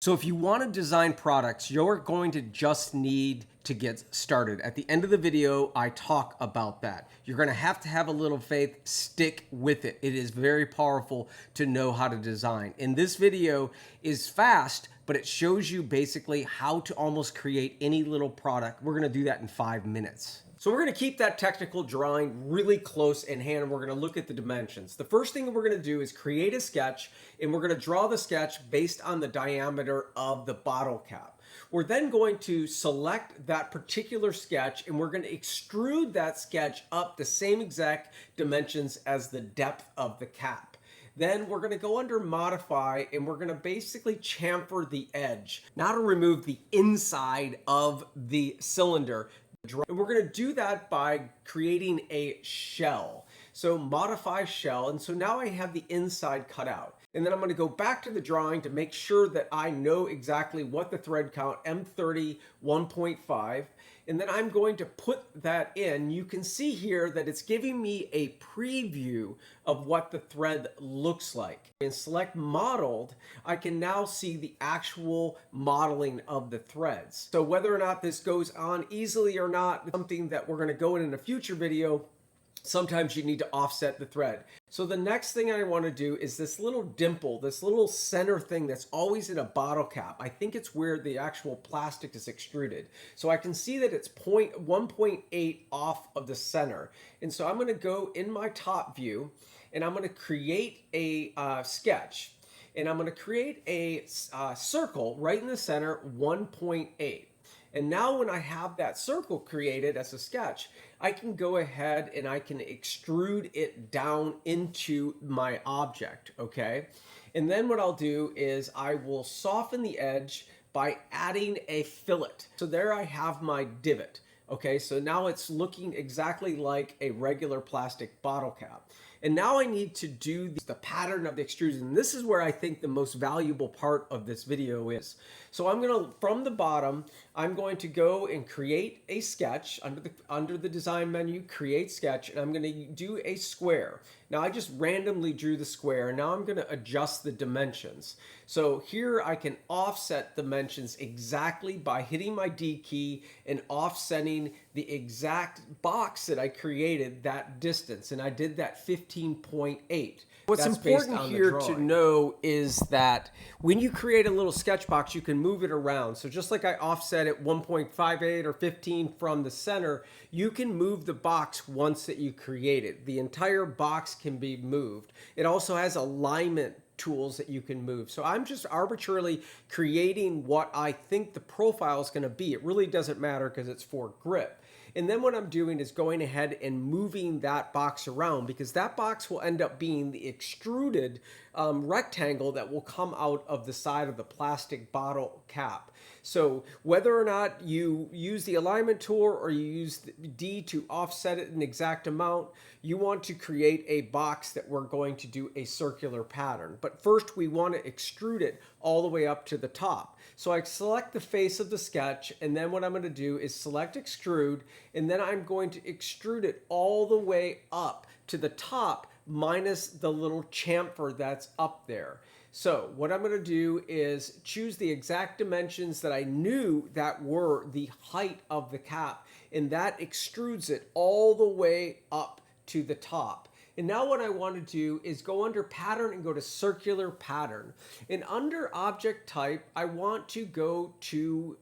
So if you want to design products, you're going to just need to get started. At the end of the video, I talk about that. You're going to have a little faith, stick with it. It is very powerful to know how to design. And this video is fast, but it shows you basically how to almost create any little product. We're going to do that in 5 minutes. So we're going to keep that technical drawing really close in hand, and we're going to look at the dimensions. The first thing we're going to do is create a sketch, and we're going to draw the sketch based on the diameter of the bottle cap. We're then going to select that particular sketch, and we're going to extrude that sketch up the same exact dimensions as the depth of the cap. Then we're going to go under modify, and we're going to basically chamfer the edge. Now to remove the inside of the cylinder. And we're going to do that by creating a shell. So modify shell. And so now I have the inside cut out. And then I'm going to go back to the drawing to make sure that I know exactly what the thread count, M30 1.5. And then I'm going to put that in. You can see here that it's giving me a preview of what the thread looks like. And select modeled, I can now see the actual modeling of the threads. So whether or not this goes on easily or not, something that we're going to go in a future video. Sometimes you need to offset the thread. So the next thing I want to do is this little dimple, this little center thing that's always in a bottle cap. I think it's where the actual plastic is extruded. So I can see that it's 1.8 off of the center. And so I'm going to go in my top view, and I'm going to create a sketch. And I'm going to create a circle right in the center, 1.8. And now when I have that circle created as a sketch, I can go ahead and I can extrude it down into my object, okay? And then what I'll do is I will soften the edge by adding a fillet. So there I have my divot, okay? So now it's looking exactly like a regular plastic bottle cap. And now I need to do the pattern of the extrusion. This is where I think the most valuable part of this video is. So I'm going to, from the bottom, I'm going to go and create a sketch under the design menu, create sketch, and I'm going to do a square. Now I just randomly drew the square, and now I'm going to adjust the dimensions. So here I can offset dimensions exactly by hitting my D key and offsetting the exact box that I created that distance, and I did that 15.8. What's important here to know is that when you create a little sketch box, you can move it around. So just like I offset it 1.58 or 15 from the center, you can move the box once that you create it. The entire box can be moved. It also has alignment tools that you can move. So I'm just arbitrarily creating what I think the profile is going to be. It really doesn't matter because it's for grip. And then what I'm doing is going ahead and moving that box around, because that box will end up being the extruded rectangle that will come out of the side of the plastic bottle cap. So whether or not you use the alignment tool or you use D to offset it an exact amount, you want to create a box that we're going to do a circular pattern. But first we want to extrude it all the way up to the top. So I select the face of the sketch, and then what I'm going to do is select extrude, and then I'm going to extrude it all the way up to the top minus the little chamfer that's up there. So what I'm going to do is choose the exact dimensions that I knew that were the height of the cap, and that extrudes it all the way up to the top. And now what I want to do is go under pattern and go to circular pattern. And under object type, I want to go to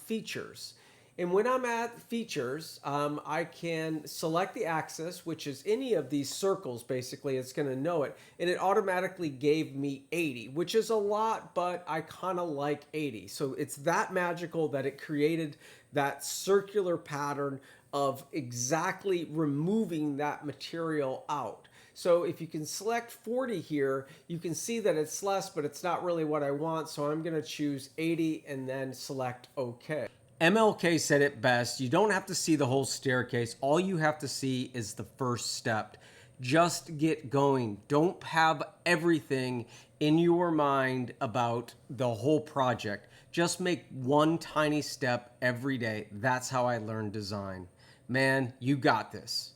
features. And when I'm at features, I can select the axis, which is any of these circles, basically, it's going to know it. And it automatically gave me 80, which is a lot, but I kind of like 80. So it's that magical that it created that circular pattern of exactly removing that material out. So if you can select 40 here, you can see that it's less, but it's not really what I want. So I'm going to choose 80 and then select OK. MLK said it best. You don't have to see the whole staircase. All you have to see is the first step. Just get going. Don't have everything in your mind about the whole project. Just make one tiny step every day. That's how I learned design. Man, you got this.